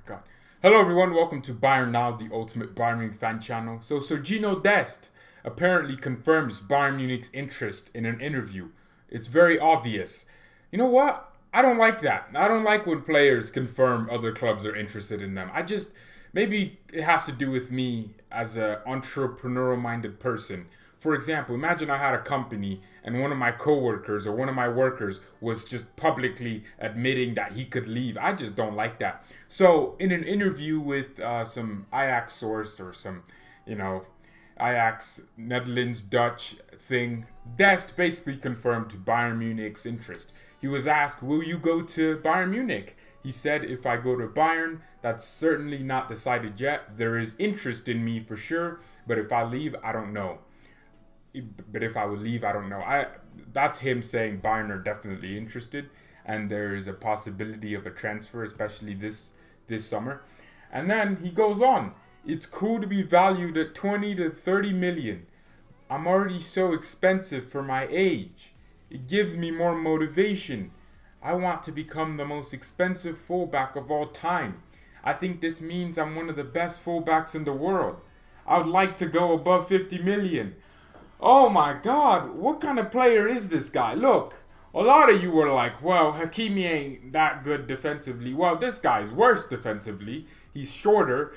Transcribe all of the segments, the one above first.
God. Hello everyone, welcome to BayernNow, the ultimate Bayern Munich fan channel. So Sergino Dest apparently confirms Bayern Munich's interest in an interview. It's very obvious. You know what? I don't like that. I don't like when players confirm other clubs are interested in them. Maybe it has to do with me as an entrepreneurial minded person. For example, imagine I had a company and one of my coworkers or one of my workers was just publicly admitting that he could leave. I just don't like that. So in an interview with some Ajax source or some, Ajax Netherlands Dutch thing, Dest basically confirmed Bayern Munich's interest. He was asked, will you go to Bayern Munich? He said, if I go to Bayern, that's certainly not decided yet. There is interest in me for sure, but if I leave, I don't know. But if I would leave, I don't know. That's him saying Bayern are definitely interested, and there is a possibility of a transfer, especially this summer. And then he goes on. It's cool to be valued at 20 to 30 million. I'm already so expensive for my age. It gives me more motivation. I want to become the most expensive fullback of all time. I think this means I'm one of the best fullbacks in the world. I would like to go above 50 million. Oh my God, what kind of player is this guy? Look, a lot of you were like, well, Hakimi ain't that good defensively. Well, this guy's worse defensively. He's shorter,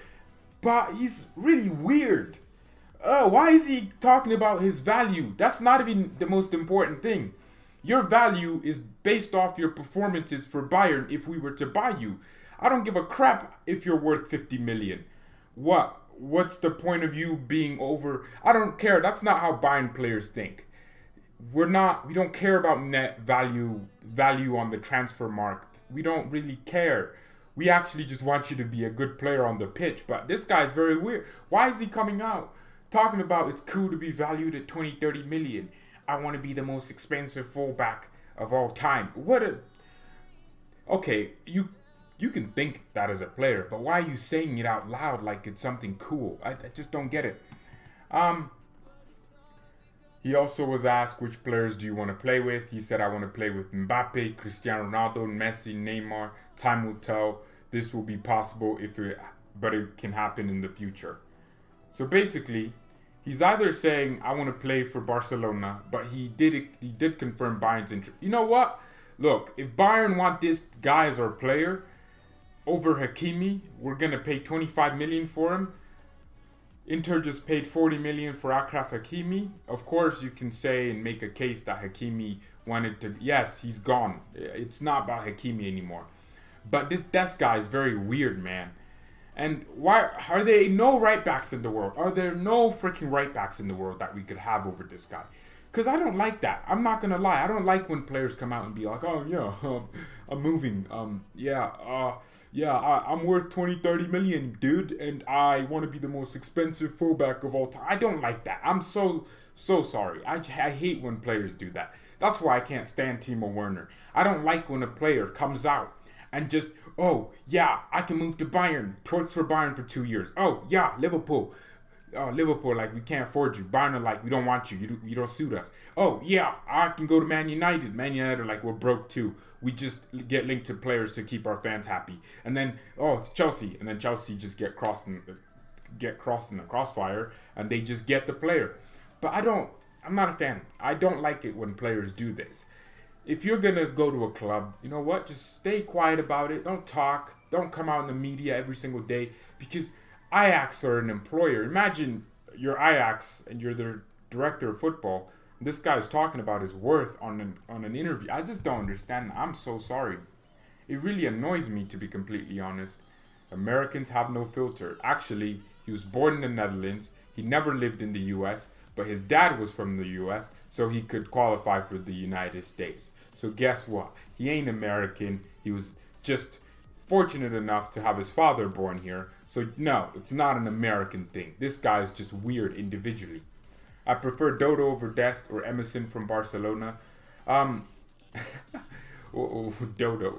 but he's really weird. Why is he talking about his value? That's not even the most important thing. Your value is based off your performances for Bayern if we were to buy you. I don't give a crap if you're worth 50 million. What's the point of you being over? I don't care. That's not how Bayern players think. We don't care about net value on the transfer market. We don't really care. We actually just want you to be a good player on the pitch. But this guy's very weird. Why is he coming out talking about it's cool to be valued at 20, 30 million? I want to be the most expensive fullback of all time. Okay, you can think that as a player, but why are you saying it out loud like it's something cool? I just don't get it. He also was asked, which players do you want to play with? He said, I want to play with Mbappe, Cristiano Ronaldo, Messi, Neymar. Time will tell. This will be possible but it can happen in the future. So basically, he's either saying, I want to play for Barcelona, but he did confirm Bayern's interest. You know what? Look, if Bayern want this guy as our player over Hakimi, we're going to pay 25 million for him. Inter just paid 40 million for Achraf Hakimi. Of course, you can say and make a case that Hakimi wanted to... Yes, he's gone. It's not about Hakimi anymore. But this Dest guy is very weird, man. And why are there no right backs in the world? Are there no freaking right backs in the world that we could have over this guy? Because I don't like that. I'm not going to lie. I don't like when players come out and be like, oh, yeah, I'm moving. I'm worth 20, 30 million, dude. And I want to be the most expensive fullback of all time. I don't like that. I'm so sorry. I hate when players do that. That's why I can't stand Timo Werner. I don't like when a player comes out and just, oh, yeah, I can move to Bayern. Torch for Bayern for 2 years. Oh, yeah, Liverpool, like, we can't afford you. Bayern are like, we don't want you. You don't suit us. Oh, yeah, I can go to Man United. Man United are like, we're broke too. We just get linked to players to keep our fans happy. And then, oh, it's Chelsea. And then Chelsea just get crossed in the crossfire, and they just get the player. But I'm not a fan. I don't like it when players do this. If you're going to go to a club, you know what? Just stay quiet about it. Don't talk. Don't come out in the media every single day, because Ajax are an employer. Imagine you're Ajax and you're the director of football. This guy's talking about his worth on an interview. I just don't understand. I'm so sorry. It really annoys me, to be completely honest. Americans have no filter. Actually, he was born in the Netherlands. He never lived in the US, but his dad was from the US, so he could qualify for the United States. So guess what? He ain't American. He was just fortunate enough to have his father born here. So no, it's not an American thing. This guy is just weird individually. I prefer Dodo over Dest or Emerson from Barcelona. Dodo.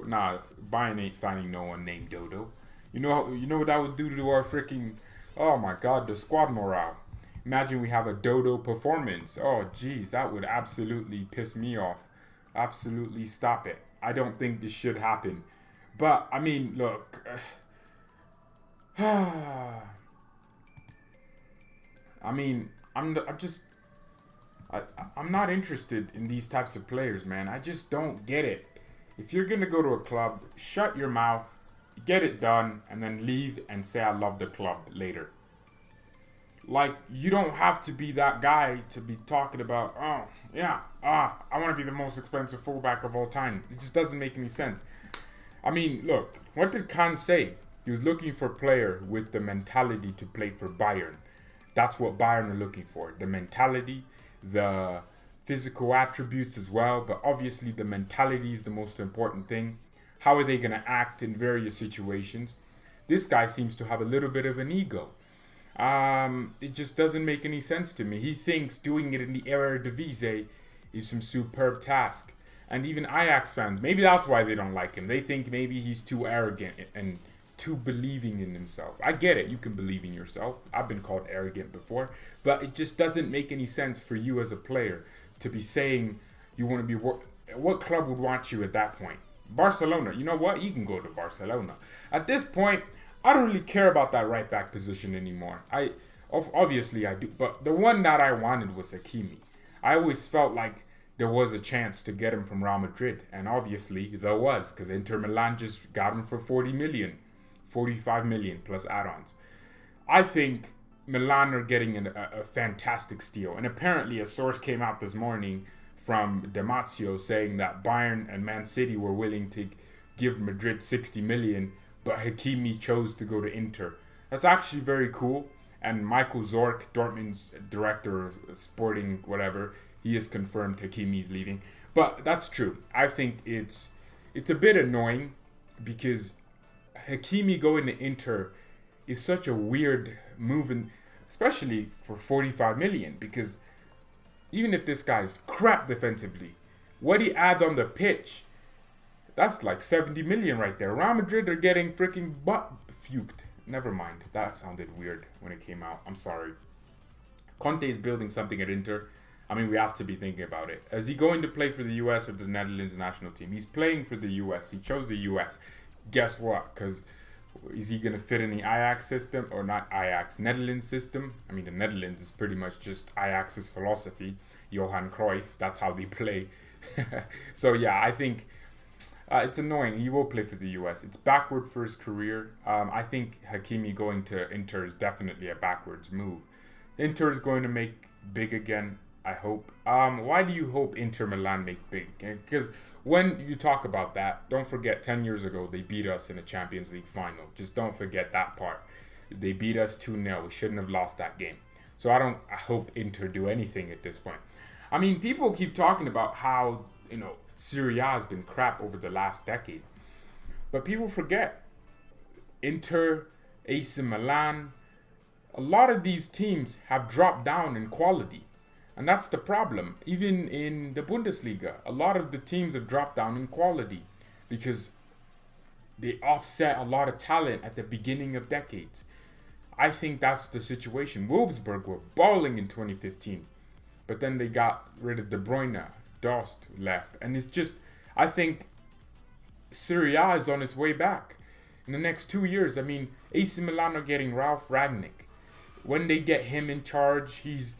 Nah, Bayern ain't signing no one named Dodo. You know what that would do to our freaking... Oh my God, the squad morale. Imagine we have a Dodo performance. Oh geez, that would absolutely piss me off. Absolutely stop it. I don't think this should happen. But, I mean, look... I mean, I'm not interested in these types of players, man. I just don't get it. If you're gonna go to a club, shut your mouth, get it done, and then leave and say I love the club later. Like, you don't have to be that guy to be talking about, oh, yeah, I want to be the most expensive fullback of all time. It just doesn't make any sense. I mean, look, what did Khan say? He was looking for a player with the mentality to play for Bayern. That's what Bayern are looking for. The mentality, the physical attributes as well, but obviously the mentality is the most important thing. How are they going to act in various situations? This guy seems to have a little bit of an ego. It just doesn't make any sense to me. He thinks doing it in the Eredivisie is some superb task. And even Ajax fans, maybe that's why they don't like him. They think maybe he's too arrogant and too believing in himself. I get it. You can believe in yourself. I've been called arrogant before. But it just doesn't make any sense for you as a player to be saying you want to be... What club would want you at that point? Barcelona. You know what? You can go to Barcelona. At this point, I don't really care about that right back position anymore. Obviously I do, but the one that I wanted was Hakimi. I always felt like there was a chance to get him from Real Madrid, and obviously there was, because Inter Milan just got him for 45 million plus add-ons. I think Milan are getting a fantastic steal, and apparently a source came out this morning from Damasio saying that Bayern and Man City were willing to give Madrid 60 million, but Hakimi chose to go to Inter. That's actually very cool. And Michael Zorc, Dortmund's director of sporting whatever, he has confirmed Hakimi's leaving. But that's true. I think it's a bit annoying because Hakimi going to Inter is such a weird move, especially for 45 million, because even if this guy's crap defensively, what he adds on the pitch, that's like 70 million right there. Real Madrid are getting freaking butt fuked. Never mind. That sounded weird when it came out. I'm sorry. Conte is building something at Inter. I mean, we have to be thinking about it. Is he going to play for the US or the Netherlands national team? He's playing for the US. He chose the US. Guess what? Because is he going to fit in the Ajax system or not Ajax? Netherlands system? I mean, the Netherlands is pretty much just Ajax's philosophy. Johan Cruyff. That's how they play. So, yeah, I think... it's annoying. He will play for the US. It's backward for his career. I think Hakimi going to Inter is definitely a backwards move. Inter is going to make big again, I hope. Why do you hope Inter Milan make big? Because when you talk about that, don't forget 10 years ago they beat us in a Champions League final. Just don't forget that part. They beat us 2-0. We shouldn't have lost that game. So I hope Inter do anything at this point. I mean, people keep talking about how, Serie A has been crap over the last decade. But people forget. Inter, AC Milan, a lot of these teams have dropped down in quality. And that's the problem. Even in the Bundesliga, a lot of the teams have dropped down in quality because they offset a lot of talent at the beginning of decades. I think that's the situation. Wolfsburg were balling in 2015. But then they got rid of De Bruyne. Dest left, and it's just, I think Serie A is on its way back in the next 2 years. I mean, AC Milan are getting Ralf Rangnick. When they get him in charge, he's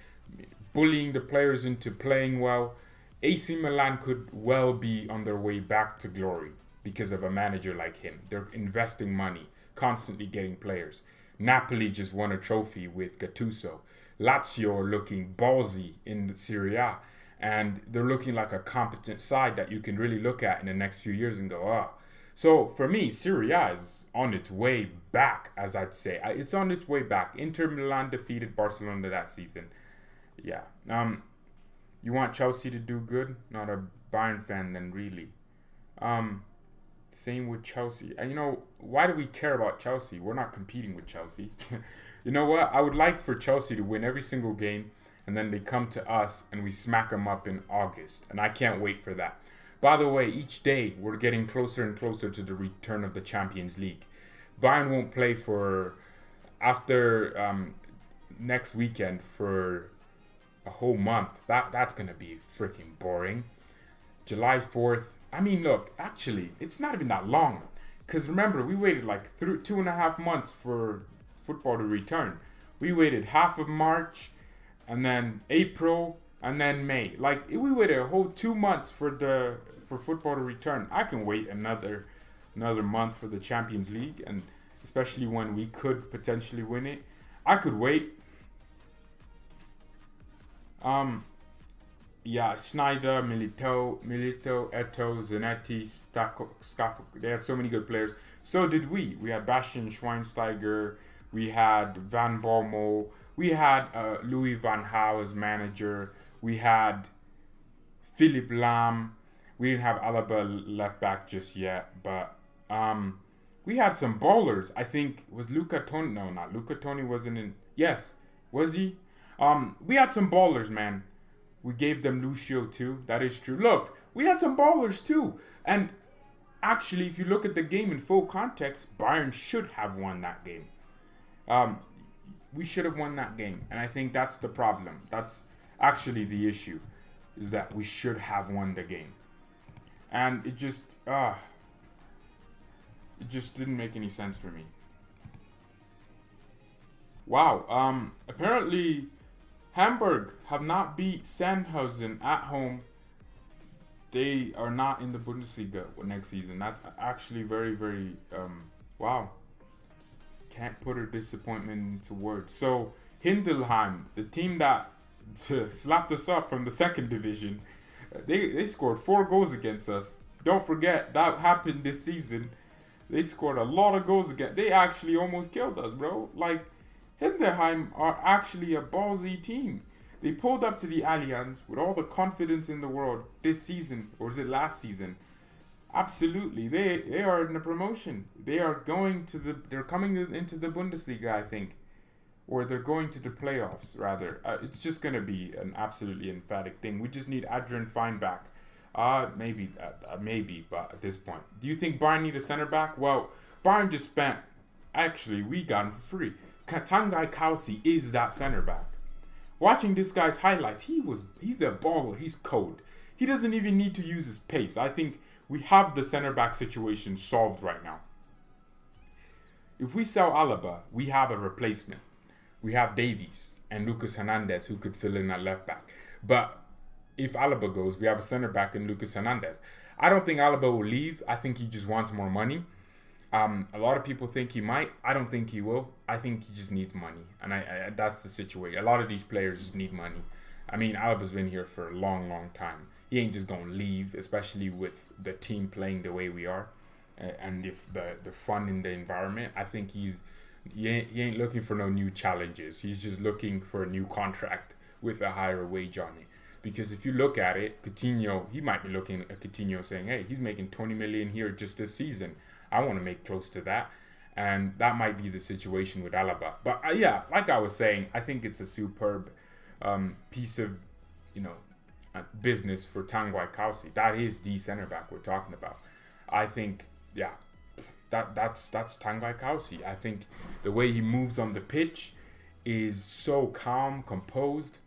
bullying the players into playing well. AC Milan could well be on their way back to glory because of a manager like him. They're investing money, constantly getting players. Napoli just won a trophy with Gattuso. Lazio are looking ballsy in the Serie A. And they're looking like a competent side that you can really look at in the next few years and go, ah. So for me, Serie A is on its way back, as I'd say. It's on its way back. Inter Milan defeated Barcelona that season. Yeah. You want Chelsea to do good? Not a Bayern fan then, really. Same with Chelsea. And why do we care about Chelsea? We're not competing with Chelsea. You know what? I would like for Chelsea to win every single game. And then they come to us and we smack them up in August. And I can't wait for that. By the way, each day we're getting closer and closer to the return of the Champions League. Bayern won't play for after next weekend for a whole month. That's going to be freaking boring. July 4th. I mean, look, actually, it's not even that long. Because remember, we waited like 2.5 months for football to return. We waited half of March, and then April, and then May. Like we waited a whole 2 months for football to return. I can wait another month for the Champions League, and especially when we could potentially win it. I could wait. Yeah, Schneider, Milito, Eto'o, Zanetti, Scafo. They had so many good players. So did we. We had Bastian Schweinsteiger. We had Van Bommel. We had Louis van Gaal as manager. We had Philipp Lahm. We didn't have Alaba left back just yet, but we had some ballers. I think was Luca Toni. No, not Luca Toni. Wasn't in. Yes, was he? We had some ballers, man. We gave them Lucio too. That is true. Look, we had some ballers too. And actually, if you look at the game in full context, Bayern should have won that game. We should have won that game. And I think that's the problem. That's actually the issue, is that we should have won the game. And it just didn't make any sense for me. Wow. Apparently Hamburg have not beat Sandhausen at home. They are not in the Bundesliga next season. That's actually very, very, wow. Can't put a disappointment into words. So, Hindelheim, the team that slapped us up from the second division, they scored 4 goals against us. Don't forget, that happened this season. They scored a lot of goals again. They actually almost killed us, bro. Like, Hindenheim are actually a ballsy team. They pulled up to the Allianz with all the confidence in the world this season, or is it last season? Absolutely, they are in the promotion. They're coming into the Bundesliga, I think, or they're going to the playoffs rather. It's just gonna be an absolutely emphatic thing. We just need Adrian Fein back. Maybe, but at this point, do you think Bayern need a center back? Well, Bayern just spent. Actually, we got him for free. Tanguy Kausi is that center back. Watching this guy's highlights, he's a baller. He's cold. He doesn't even need to use his pace. I think we have the center back situation solved right now. If we sell Alaba, we have a replacement. We have Davies and Lucas Hernandez who could fill in at left back. But if Alaba goes, we have a center back in Lucas Hernandez. I don't think Alaba will leave. I think he just wants more money. A lot of people think he might. I don't think he will. I think he just needs money. And I that's the situation. A lot of these players just need money. I mean, Alaba's been here for a long, long time. He ain't just going to leave, especially with the team playing the way we are. And if the fun in the environment, I think he ain't looking for no new challenges. He's just looking for a new contract with a higher wage on it. Because if you look at it, Coutinho, he might be looking at Coutinho saying, hey, he's making 20 million here just this season. I want to make close to that. And that might be the situation with Alaba. But yeah, like I was saying, I think it's a superb piece of, business for Tanguy Kausi. That is the center back we're talking about. I think, yeah, that's Tanguy Kausi. I think the way he moves on the pitch is so calm, composed.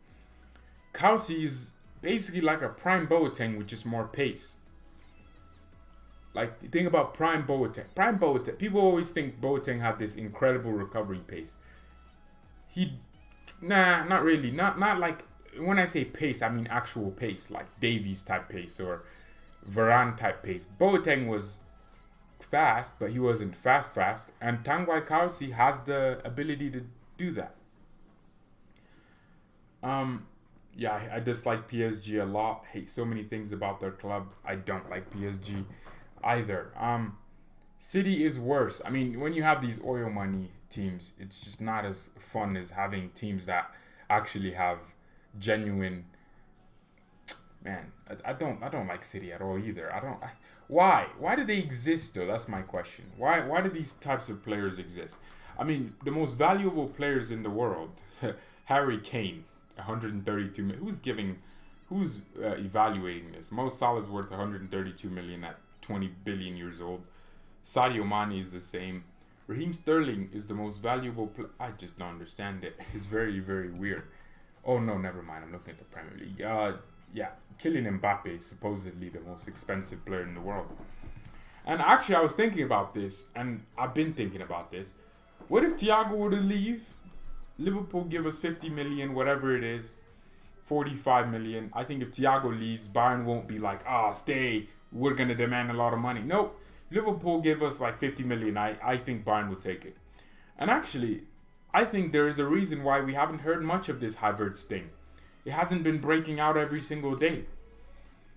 Kausi is basically like a prime Boateng with just more pace. Like, think about prime Boateng. Prime Boateng. People always think Boateng had this incredible recovery pace. Not really. Not like, when I say pace, I mean actual pace, like Davies type pace or Varane type pace. Boateng was fast, but he wasn't fast. And Tanguy Kausi has the ability to do that. Yeah, I dislike PSG a lot. Hate so many things about their club. I don't like PSG either. City is worse. I mean, when you have these oil money teams, it's just not as fun as having teams that actually have genuine. Man, I don't like City at all either. Why do they exist though? That's my question. Why do these types of players exist? I mean, the most valuable players in the world, Harry Kane, 132 million. Who's evaluating this? Mo Salah's worth 132 million at 20 billion years old. Sadio Mane is the same. Raheem Sterling is the most valuable player. I just don't understand it. It's very, very weird. Oh no, never mind. I'm looking at the Premier League. Yeah, Kylian Mbappe is supposedly the most expensive player in the world. And actually, I was thinking about this, and I've been thinking about this. What if Thiago were to leave? Liverpool give us 50 million, whatever it is, 45 million. I think if Thiago leaves, Bayern won't be like, stay, we're going to demand a lot of money. Nope. Liverpool give us like 50 million. I think Bayern will take it. And actually, I think there is a reason why we haven't heard much of this Havertz thing. It hasn't been breaking out every single day.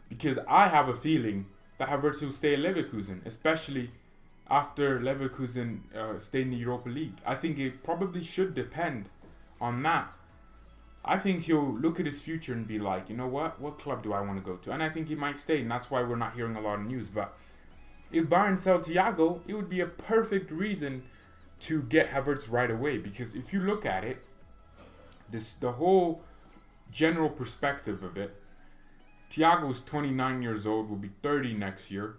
Because I have a feeling that Havertz will stay at Leverkusen, especially after Leverkusen stay in the Europa League. I think it probably should depend on that. I think he'll look at his future and be like, you know what club do I want to go to? And I think he might stay, and that's why we're not hearing a lot of news. But if Bayern sell Thiago, it would be a perfect reason to get Havertz right away. Because if you look at it, the whole general perspective of it, Thiago's 29 years old, will be 30 next year.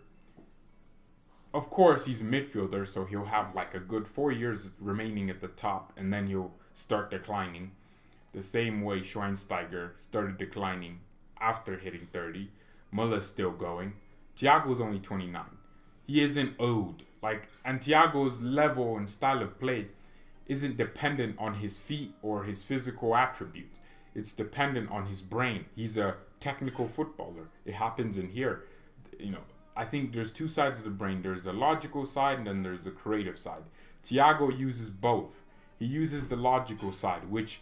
Of course, he's a midfielder, so he'll have like a good 4 years remaining at the top, and then he'll start declining. The same way Schweinsteiger started declining after hitting 30. Muller's still going. Thiago's only 29. He isn't old. And Thiago's level and style of play isn't dependent on his feet or his physical attributes. It's dependent on his brain. He's a technical footballer. It happens in here. I think there's two sides of the brain. There's the logical side and then there's the creative side. Thiago uses both. He uses the logical side, which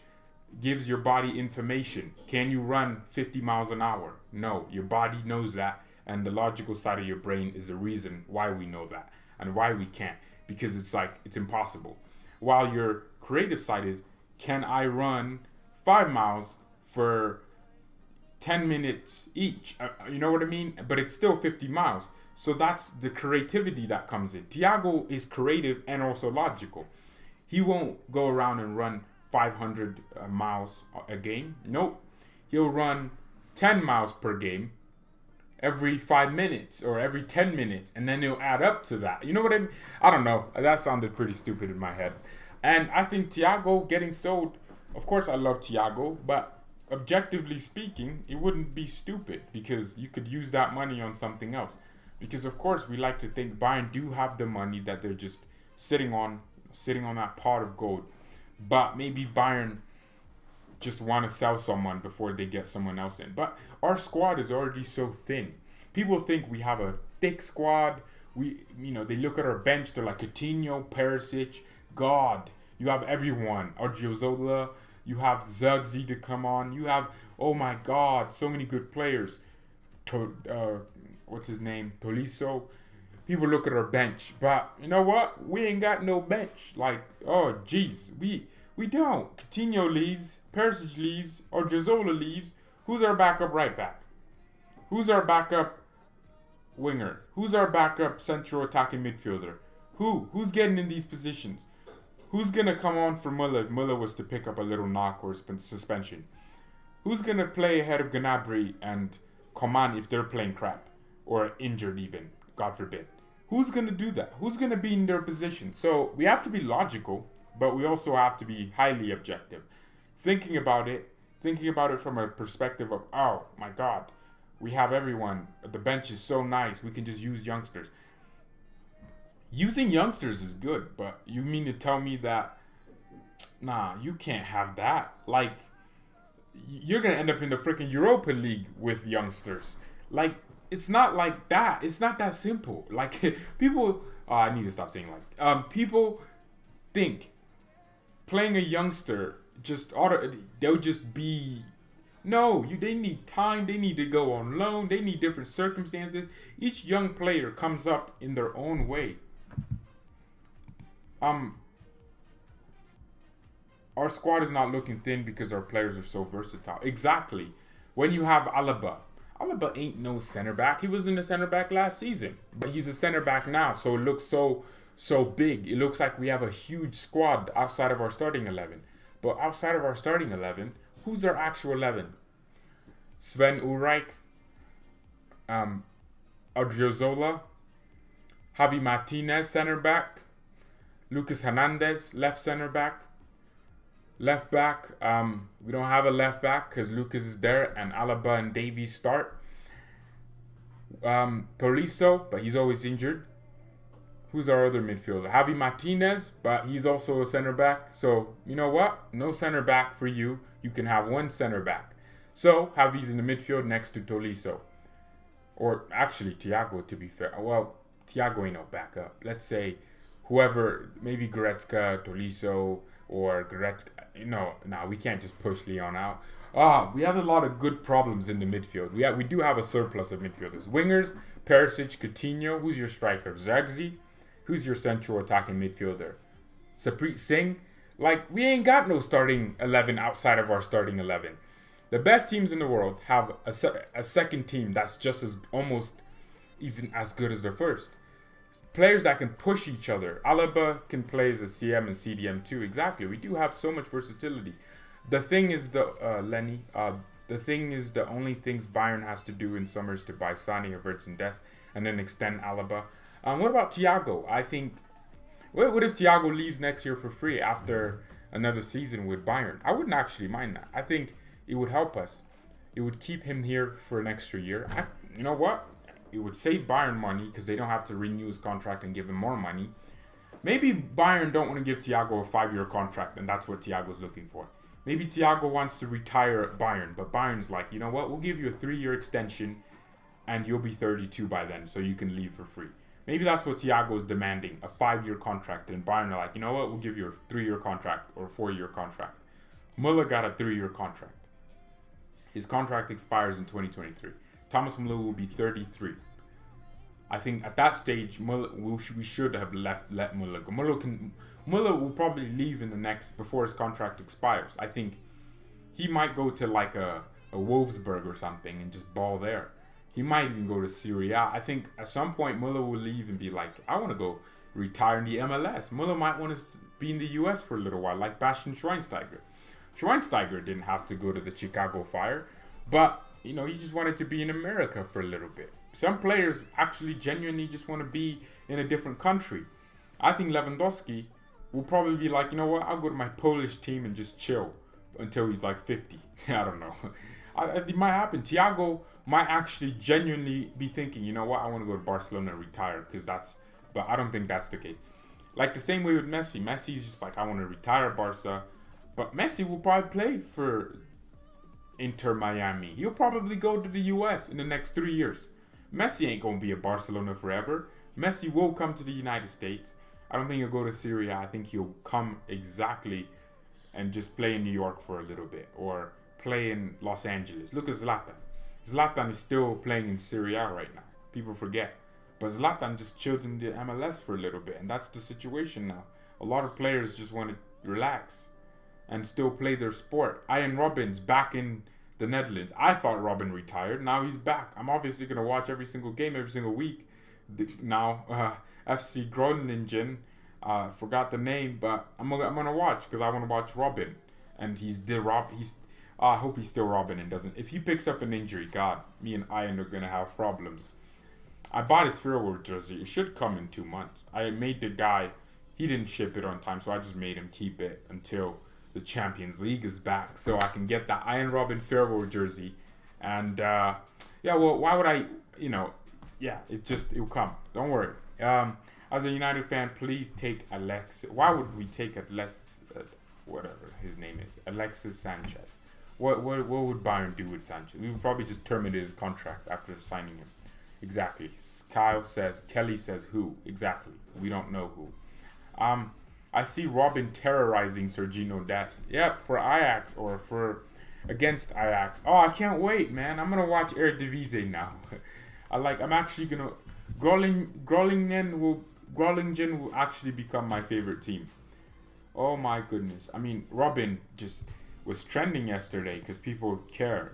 gives your body information. Can you run 50 miles an hour? No, your body knows that, and the logical side of your brain is the reason why we know that and why we can't, because it's impossible. While your creative side is, can I run 5 miles for 10 minutes each? You know what I mean? But it's still 50 miles. So that's the creativity that comes in. Thiago is creative and also logical. He won't go around and run 500 miles a game. Nope. He'll run 10 miles per game every 5 minutes or every 10 minutes, and then he'll add up to that. You know what I mean? I don't know. That sounded pretty stupid in my head. And I think Thiago getting sold, of course I love Thiago, but objectively speaking, it wouldn't be stupid because you could use that money on something else. Because of course we like to think Bayern do have the money that they're just sitting on that pot of gold. But maybe Bayern just want to sell someone before they get someone else in. But our squad is already so thin. People think we have a thick squad. They look at our bench, they're like Coutinho, Perisic, God. You have everyone. Odriozola, you have Zugzy to come on. You have, oh my God, so many good players. What's his name? Tolisso. People look at our bench, but you know what? We ain't got no bench. Oh jeez, we don't. Coutinho leaves, Perisic leaves, Odriozola leaves. Who's our backup right back? Who's our backup winger? Who's our backup central attacking midfielder? Who's getting in these positions? Who's gonna come on for Muller if Muller was to pick up a little knock or suspension? Who's gonna play ahead of Gnabry and Coman if they're playing crap or injured even? God forbid. Who's going to do that? Who's going to be in their position? So we have to be logical, but we also have to be highly objective. Thinking about it from a perspective of, oh my God, we have everyone. The bench is so nice. We can just use youngsters. Using youngsters is good, but you mean to tell me that, nah, you can't have that. You're going to end up in the freaking Europa League with youngsters. It's not like that. It's not that simple. People, I need to stop saying people think playing a youngster they'll just be, no, they need time. They need to go on loan. They need different circumstances. Each young player comes up in their own way. Our squad is not looking thin because our players are so versatile. Exactly. When you have Alaba ain't no center back. He wasn't a center back last season, but he's a center back now. So it looks so big. It looks like we have a huge squad outside of our starting 11. But outside of our starting 11, who's our actual 11? Sven Ulreich, Odriozola, Javi Martinez, center back, Lucas Hernandez, left center back. Left back, we don't have a left back because Lucas is there and Alaba and Davies start. Tolisso, but he's always injured. Who's our other midfielder? Javi Martinez, but he's also a center back. So, you know what? No center back for you. You can have one center back. So, Javi's in the midfield next to Tolisso. Or actually, Thiago, to be fair. Well, Thiago ain't no backup. Let's say whoever, maybe Goretzka, Tolisso, or Goretzka. No, we can't just push Leon out. We have a lot of good problems in the midfield. We do have a surplus of midfielders. Wingers, Perisic, Coutinho. Who's your striker? Zirkzee. Who's your central attacking midfielder? Saprit Singh. Like, we ain't got no starting 11 outside of our starting 11. The best teams in the world have a second team that's just as almost even as good as their first. Players that can push each other. Alaba can play as a CM and CDM too. Exactly. We do have so much versatility. The thing is, the only things Bayern has to do in summer is to buy Sane, Havertz, and Dest, and then extend Alaba. What about Thiago? I think, what if Thiago leaves next year for free after another season with Bayern? I wouldn't actually mind that. I think it would help us. It would keep him here for an extra year. You know what? It would save Bayern money because they don't have to renew his contract and give him more money. Maybe Bayern don't want to give Thiago a 5-year contract, and that's what Thiago's looking for. Maybe Thiago wants to retire at Bayern, but Bayern's like, you know what? We'll give you a 3-year extension, and you'll be 32 by then, so you can leave for free. Maybe that's what Thiago is demanding, a 5-year contract. And Bayern are like, you know what, we'll give you a 3-year contract or a 4-year contract. Müller got a 3-year contract. His contract expires in 2023. Thomas Müller will be 33. I think at that stage, we should have let Müller go. Müller will probably leave before his contract expires. I think he might go to like a Wolfsburg or something and just ball there. He might even go to Serie A. I think at some point Müller will leave and be like, I want to go retire in the MLS. Müller might want to be in the US for a little while, like Bastian Schweinsteiger. Schweinsteiger didn't have to go to the Chicago Fire, but he just wanted to be in America for a little bit. Some players actually genuinely just want to be in a different country. I think Lewandowski will probably be like, you know what, I'll go to my Polish team and just chill until he's like 50. I don't know. It might happen. Thiago might actually genuinely be thinking, you know what, I want to go to Barcelona and retire but I don't think that's the case. Like the same way with Messi. Messi's just like, I want to retire at Barca, but Messi will probably play for Inter Miami. He'll probably go to the US in the next 3 years. Messi ain't going to be at Barcelona forever. Messi will come to the United States. I don't think he'll go to Syria. I think he'll come exactly and just play in New York for a little bit or play in Los Angeles. Look at Zlatan. Zlatan is still playing in Serie A right now. People forget. But Zlatan just chilled in the MLS for a little bit, and that's the situation now. A lot of players just want to relax and still play their sport. Arjen Robben's back in the Netherlands. I thought Robben retired. Now he's back. I'm obviously going to watch every single game, every single week. Now, FC Groningen, forgot the name, but I'm gonna watch because I want to watch Robben. And I hope he's still Robben and doesn't. If he picks up an injury, God, me and Ian are gonna have problems. I bought his Farewell jersey. It should come in 2 months. I made the guy. He didn't ship it on time, so I just made him keep it until the Champions League is back, so I can get that Arjen Robben Farewell jersey. And why would I? It'll come. Don't worry. As a United fan, please take Alexis. Why would we take whatever his name is, Alexis Sanchez? What would Bayern do with Sanchez? We would probably just terminate his contract after signing him. Exactly. Kelly says who? Exactly. We don't know who. I see Robben terrorizing Sergino Dest. Yep, for Ajax or against Ajax. Oh, I can't wait, man. I'm gonna watch Eredivisie now. I'm actually gonna Groningen will actually become my favorite team. Oh my goodness. I mean, Robben just was trending yesterday because people care.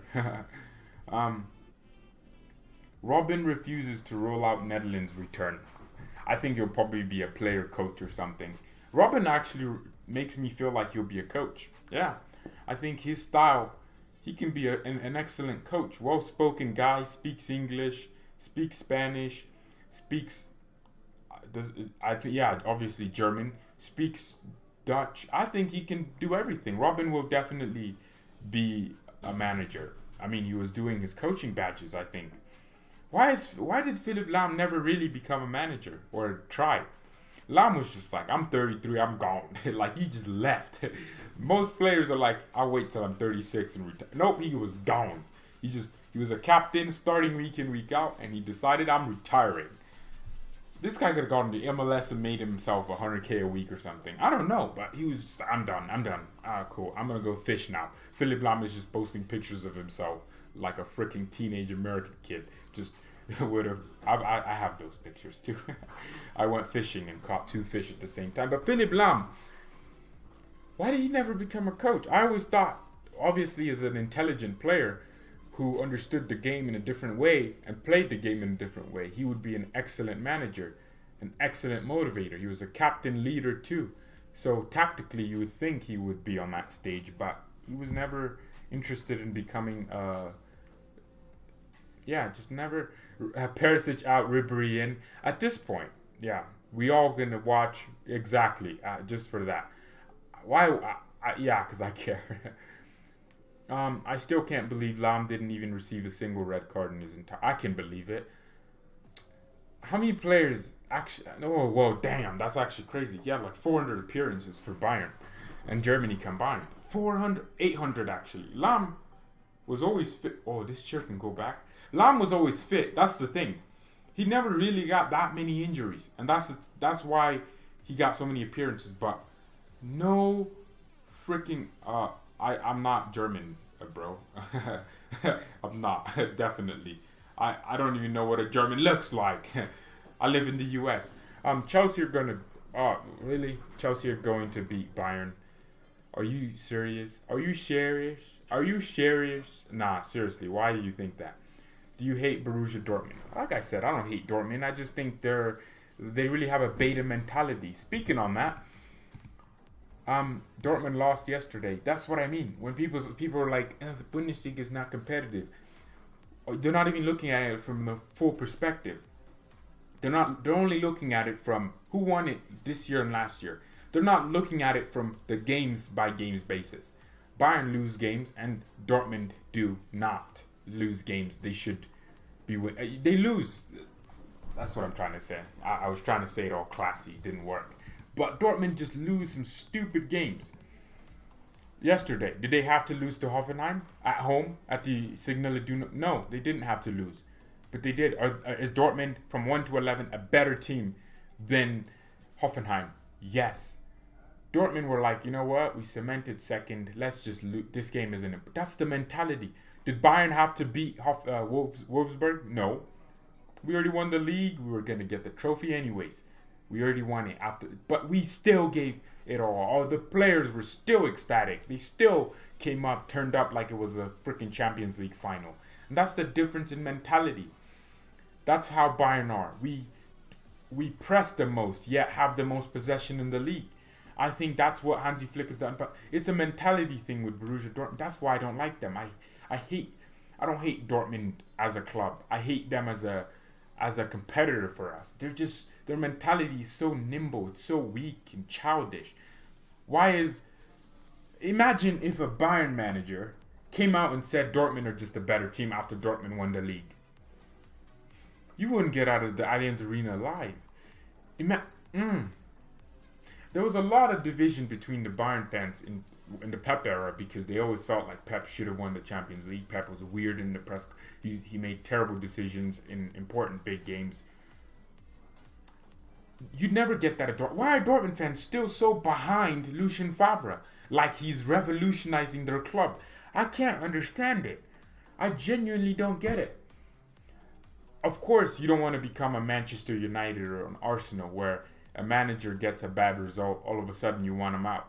Robben refuses to roll out Netherlands return. I think he'll probably be a player coach or something. Robben actually makes me feel like he'll be a coach. Yeah, I think his style, he can be an excellent coach. Well-spoken guy, speaks English, speaks Spanish, obviously German, speaks Dutch. I think he can do everything. Robben will definitely be a manager. I mean, he was doing his coaching badges, I think. Why did Philipp Lahm never really become a manager or try? Lahm was just like, I'm 33, I'm gone. Like, he just left. Most players are like, I'll wait till I'm 36 and retire. Nope, he was gone. He was a captain starting week in, week out, and he decided, I'm retiring. This guy could have gone to MLS and made himself $100K a week or something. I don't know, but he was just, I'm done. Cool. I'm going to go fish now. Philipp Lahm is just posting pictures of himself like a freaking teenage American kid. Just I have those pictures too. I went fishing and caught 2 fish at the same time. But Philipp Lahm, why did he never become a coach? I always thought, obviously, as an intelligent player who understood the game in a different way and played the game in a different way, he would be an excellent manager, an excellent motivator. He was a captain leader too. So tactically, you would think he would be on that stage, but he was never interested in becoming, just never. Perisic out, Ribery in. At this point, we all gonna watch exactly just for that. Why? Because I care. I still can't believe Lahm didn't even receive a single red card in his entire. I can believe it. How many players actually? Oh, whoa, damn, that's actually crazy. Yeah, like 400 appearances for Bayern and Germany combined. 800 actually. Lahm was always fit. Oh, this chair can go back. Lahm was always fit. That's the thing. He never really got that many injuries, and that's why he got so many appearances. But no freaking. I'm not German, bro. I'm not, definitely. I don't even know what a German looks like. I live in the US. Chelsea are gonna. Oh, really? Chelsea are going to beat Bayern. Are you serious? Are you serious? Are you serious? Nah, seriously. Why do you think that? Do you hate Borussia Dortmund? Like I said, I don't hate Dortmund. I just think they really have a beta mentality. Speaking on that. Dortmund lost yesterday. That's what I mean. When people are like, the Bundesliga is not competitive. They're not even looking at it from the full perspective. They're only looking at it from who won it this year and last year. They're not looking at it from the games by games basis. Bayern lose games and Dortmund do not lose games. They should be win. They lose. That's what I'm trying to say. I was trying to say it all classy. It didn't work. But Dortmund just lose some stupid games. Yesterday, did they have to lose to Hoffenheim at home at the Signal Iduna? No, they didn't have to lose, but they did. Is Dortmund from 1 to 11 a better team than Hoffenheim? Yes. Dortmund were like, you know what? We cemented second. Let's just lose. This game isn't it. But that's the mentality. Did Bayern have to beat Wolfsburg? No. We already won the league. We were gonna get the trophy anyways. We already won it but we still gave it all. The players were still ecstatic. They still came up, turned up like it was a freaking Champions League final. And that's the difference in mentality. That's how Bayern are. We press the most, yet have the most possession in the league. I think that's what Hansi Flick has done. But it's a mentality thing with Borussia Dortmund. That's why I don't like them. I don't hate Dortmund as a club. I hate them as a competitor for us. Their mentality is so nimble, it's so weak and childish. Imagine if a Bayern manager came out and said Dortmund are just a better team after Dortmund won the league. You wouldn't get out of the Allianz Arena alive. There was a lot of division between the Bayern fans in the Pep era because they always felt like Pep should have won the Champions League. Pep was weird in the press. He made terrible decisions in important big games. You'd never get that at Dortmund. Why are Dortmund fans still so behind Lucien Favre? Like he's revolutionizing their club. I can't understand it. I genuinely don't get it. Of course, you don't want to become a Manchester United or an Arsenal where a manager gets a bad result, all of a sudden you want him out.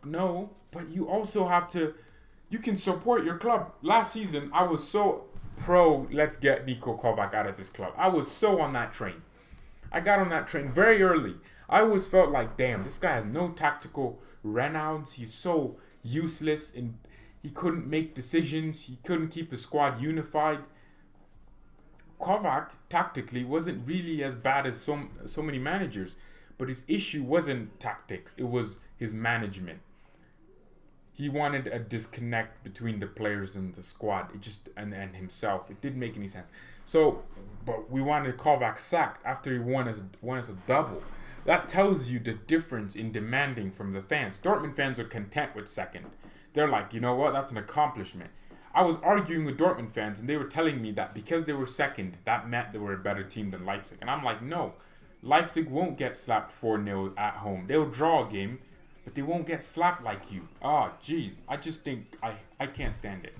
No, but you also have to, you can support your club. Last season, I was so pro, let's get Niko Kovac out of this club. I was so on that train. I got on that train very early. I always felt like, damn, this guy has no tactical renounce. He's so useless and he couldn't make decisions. He couldn't keep his squad unified. Kovac, tactically, wasn't really as bad as so many managers. But his issue wasn't tactics. It was his management. He wanted a disconnect between the players and the squad. And himself. It didn't make any sense. So, but we wanted Kovac sacked after he won as a double. That tells you the difference in demanding from the fans. Dortmund fans are content with second. They're like, you know what, that's an accomplishment. I was arguing with Dortmund fans and they were telling me that because they were second, that meant they were a better team than Leipzig. And I'm like, no, Leipzig won't get slapped 4-0 at home. They'll draw a game, but they won't get slapped like you. Oh, jeez. I just think I can't stand it.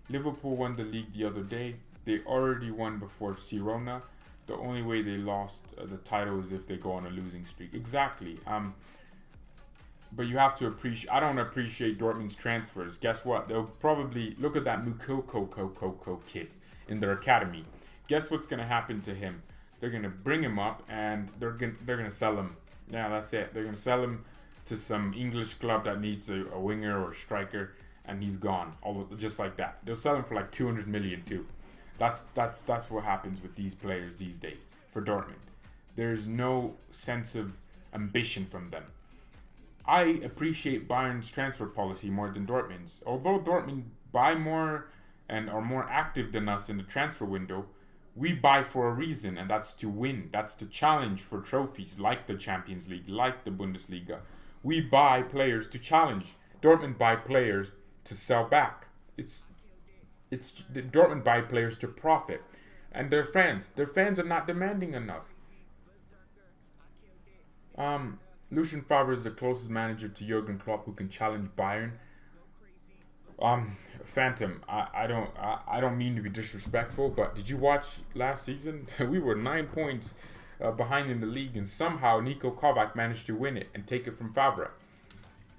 Liverpool won the league the other day. They already won before Girona. The only way they lost the title is if they go on a losing streak. Exactly. But you have to appreciate. I don't appreciate Dortmund's transfers. Guess what? They'll probably look at that Mukoko kid in their academy. Guess what's gonna happen to him? They're gonna bring him up and they're gonna sell him. Yeah, that's it. They're gonna sell him to some English club that needs a winger or a striker, and he's gone. Just like that. They'll sell him for like 200 million too. That's what happens with these players these days for Dortmund. There's no sense of ambition from them. I appreciate Bayern's transfer policy more than Dortmund's. Although Dortmund buy more and are more active than us in the transfer window, we buy for a reason, and that's to win. That's to challenge for trophies like the Champions League, like the Bundesliga. We buy players to challenge. Dortmund buy players to sell back. It's Dortmund buy players to profit. And their fans are not demanding enough. Lucien Favre is the closest manager to Jurgen Klopp who can challenge Bayern. Phantom, I don't mean to be disrespectful, but did you watch last season? We were 9 points behind in the league, and somehow Niko Kovac managed to win it and take it from Favre.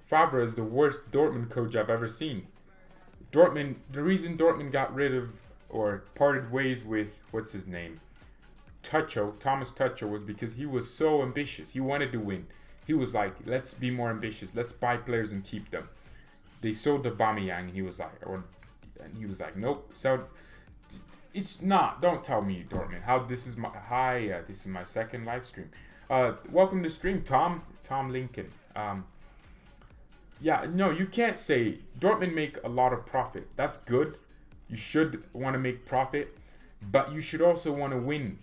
Favre is the worst Dortmund coach I've ever seen. The reason Dortmund got rid of or parted ways with, what's his name? Thomas Tuchel, was because he was so ambitious. He wanted to win. He was like, let's be more ambitious. Let's buy players and keep them. They sold Aubameyang, and he was like, nope. So it's not. Don't tell me, Dortmund. This is my second live stream. Welcome to stream, Tom Lincoln. Yeah, no, you can't say Dortmund make a lot of profit. That's good. You should want to make profit, but you should also want to win.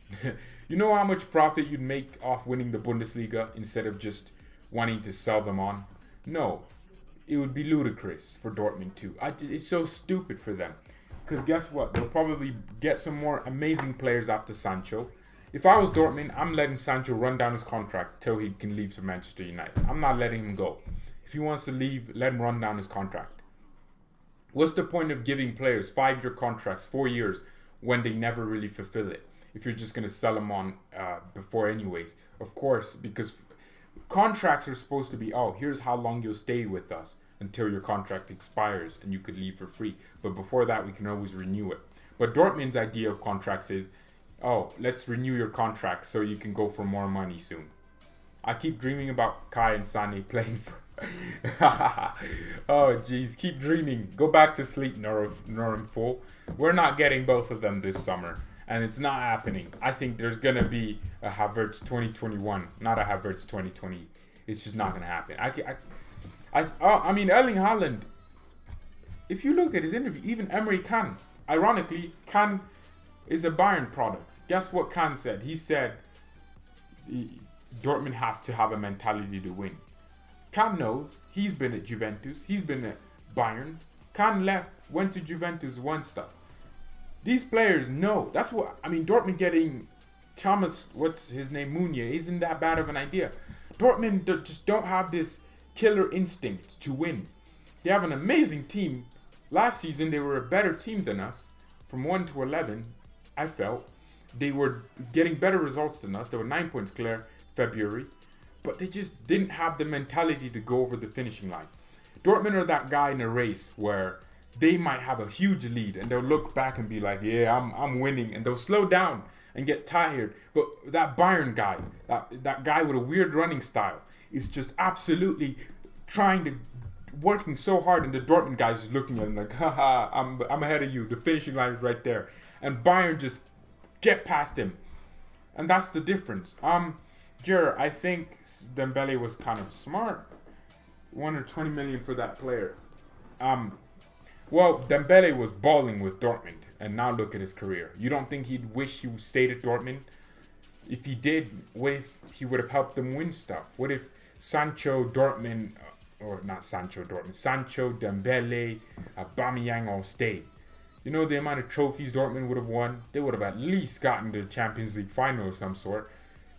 You know how much profit you'd make off winning the Bundesliga instead of just wanting to sell them on? No, it would be ludicrous for Dortmund too. It's so stupid for them. Because guess what? They'll probably get some more amazing players after Sancho. If I was Dortmund, I'm letting Sancho run down his contract till he can leave to Manchester United. I'm not letting him go. If he wants to leave, let him run down his contract. What's the point of giving players 5-year contracts, 4 years, when they never really fulfill it? If you're just going to sell them on before anyways. Of course, because contracts are supposed to be, here's how long you'll stay with us until your contract expires and you could leave for free. But before that, we can always renew it. But Dortmund's idea of contracts is, let's renew your contract so you can go for more money soon. I keep dreaming about Kai and Sané playing for... Oh jeez, keep dreaming. Go back to sleep, Norum Fool. We're not getting both of them this summer, and it's not happening. I think there's gonna be a Havertz 2021, not a Havertz 2020. It's just not gonna happen. I mean, Erling Haaland. If you look at his interview, even Emery Can. Ironically, Can is a Bayern product. Guess what Can said? He said Dortmund have to have a mentality to win. Can knows. He's been at Juventus. He's been at Bayern. Can left, went to Juventus, won stuff. These players know. That's what, Dortmund getting Thomas, what's his name, Meunier, isn't that bad of an idea. Dortmund just don't have this killer instinct to win. They have an amazing team. Last season, they were a better team than us. From 1 to 11, I felt. They were getting better results than us. They were 9 points clear February. But they just didn't have the mentality to go over the finishing line. Dortmund are that guy in a race where they might have a huge lead and they'll look back and be like, yeah, I'm winning. And they'll slow down and get tired. But that Bayern guy, that guy with a weird running style, is just absolutely working so hard. And the Dortmund guys is looking at him like, haha, I'm ahead of you. The finishing line is right there. And Bayern just get past him. And that's the difference. I think Dembele was kind of smart. 1 or 20 million for that player. Well, Dembele was balling with Dortmund, and now look at his career. You don't think he'd wish he stayed at Dortmund? If he did, what if he would have helped them win stuff? What if Sancho, Dortmund, or not Sancho, Dortmund, Sancho, Dembele, Aubameyang all stayed? You know the amount of trophies Dortmund would have won? They would have at least gotten to the Champions League final of some sort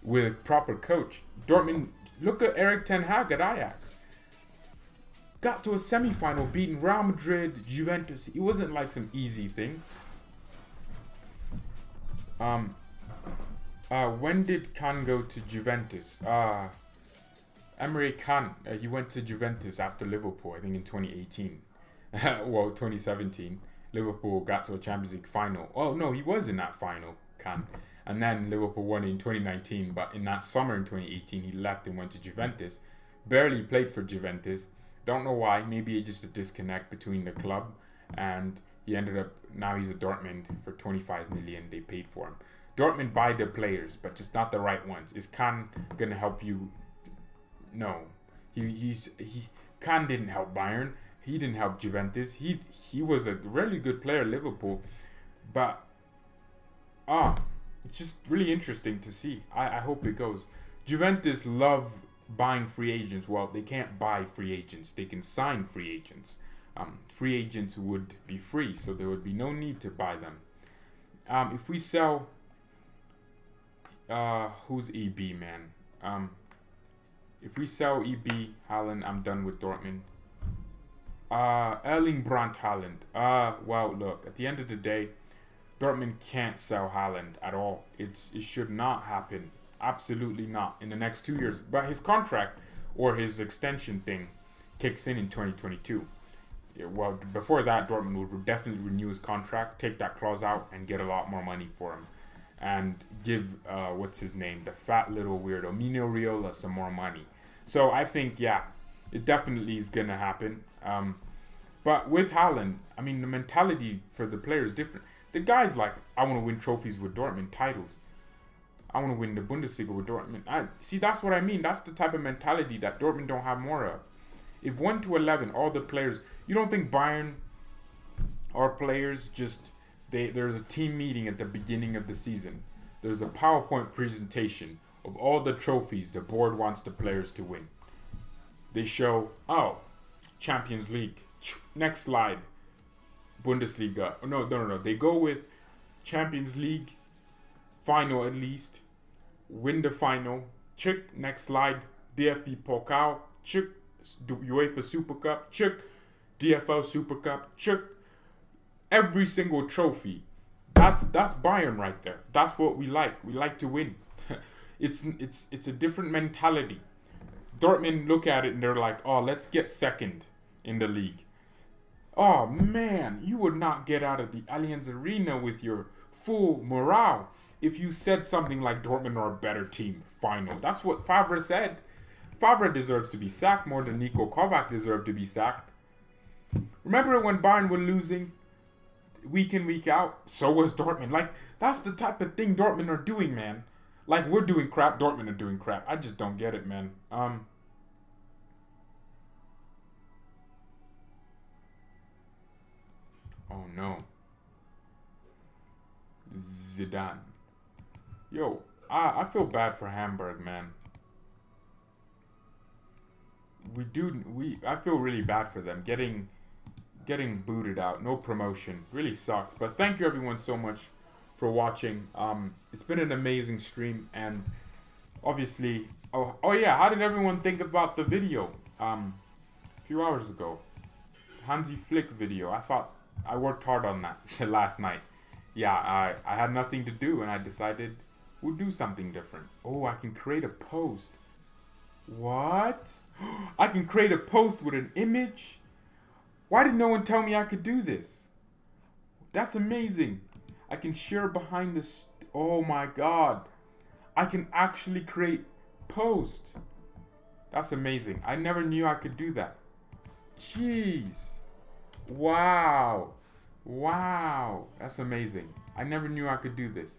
with a proper coach. Dortmund, look at Erik ten Hag at Ajax. Got to a semi-final, beating Real Madrid, Juventus. It wasn't like some easy thing. When did Can go to Juventus? Emre Can. He went to Juventus after Liverpool, I think in 2018. Well, 2017. Liverpool got to a Champions League final. Oh, no, he was in that final, Can. And then Liverpool won in 2019. But in that summer in 2018, he left and went to Juventus. Barely played for Juventus. Don't know why. Maybe it's just a disconnect between the club. And he ended up, now he's at Dortmund for 25 million. They paid for him. Dortmund buy the players, but just not the right ones. Is Can going to help you? No. Can didn't help Bayern. He didn't help Juventus. He was a really good player at Liverpool. But, it's just really interesting to see. I hope it goes. Juventus love buying free agents. Well, they can't buy free agents. They can sign free agents. Free agents would be free, so there would be no need to buy them. If we sell... who's EB, man? If we sell EB, Haaland, I'm done with Dortmund. Erling Brandt Haaland. Well, look, at the end of the day, Dortmund can't sell Haaland at all. It should not happen. Absolutely not. In the next 2 years. But his contract, or his extension thing, kicks in 2022. Yeah, well, before that, Dortmund would definitely renew his contract, take that clause out, and get a lot more money for him. And give, what's his name, the fat little weirdo, Mino Raiola, some more money. So I think, yeah, it definitely is going to happen. But with Haaland, I mean, the mentality for the player is different. The guy's like, I want to win trophies with Dortmund, titles. I want to win the Bundesliga with Dortmund. See, that's what I mean. That's the type of mentality that Dortmund don't have more of. If 1 to 11, all the players, you don't think Bayern or players just... There's a team meeting at the beginning of the season. There's a PowerPoint presentation of all the trophies the board wants the players to win. They show, Champions League. Next slide. Bundesliga. No. They go with Champions League, final at least. Win the final. Check. Next slide. DFB Pokal. Check. UEFA Super Cup. Check. DFL Super Cup. Check. Every single trophy. That's Bayern right there. That's what we like. We like to win. It's a different mentality. Dortmund look at it and they're like, let's get second in the league. Oh man, you would not get out of the Allianz Arena with your full morale if you said something like Dortmund are a better team. Final. That's what Favre said. Favre deserves to be sacked more than Niko Kovac deserved to be sacked. Remember when Bayern were losing? Week in, week out, so was Dortmund. Like, that's the type of thing Dortmund are doing, man. Like, we're doing crap, Dortmund are doing crap. I just don't get it, man. Oh, no. Zidane. Yo, I feel bad for Hamburg, man. I feel really bad for them. Getting booted out, no promotion, really sucks. But thank you everyone so much for watching. It's been an amazing stream, and obviously, oh yeah, how did everyone think about the video a few hours ago? Hansi Flick video. I thought I worked hard on that last night. Yeah, I had nothing to do, and I decided we'll do something different. Oh, I can create a post. What? I can create a post with an image? Why did no one tell me I could do this? That's amazing. I can share behind this. Oh my god. I can actually create posts. That's amazing. I never knew I could do that. Jeez. Wow. That's amazing. I never knew I could do this.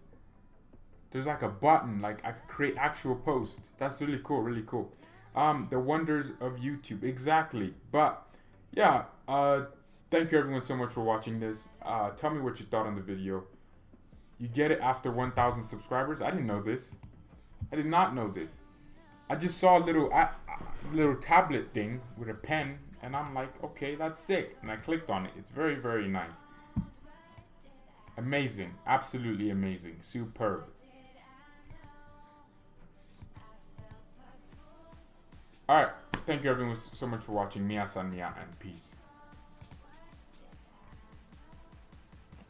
There's like a button, like I could create actual posts. That's really cool. The wonders of YouTube. Exactly. But yeah, Thank you everyone so much for watching this. Tell me what you thought on the video. You get it after 1,000 subscribers. I didn't know this. I did not know this. I just saw a little tablet thing with a pen, and I'm like, okay, that's sick. And I clicked on it. It's very, very nice. Amazing. Absolutely amazing. Superb. Alright. Thank you everyone so much for watching. Mia san mia and peace.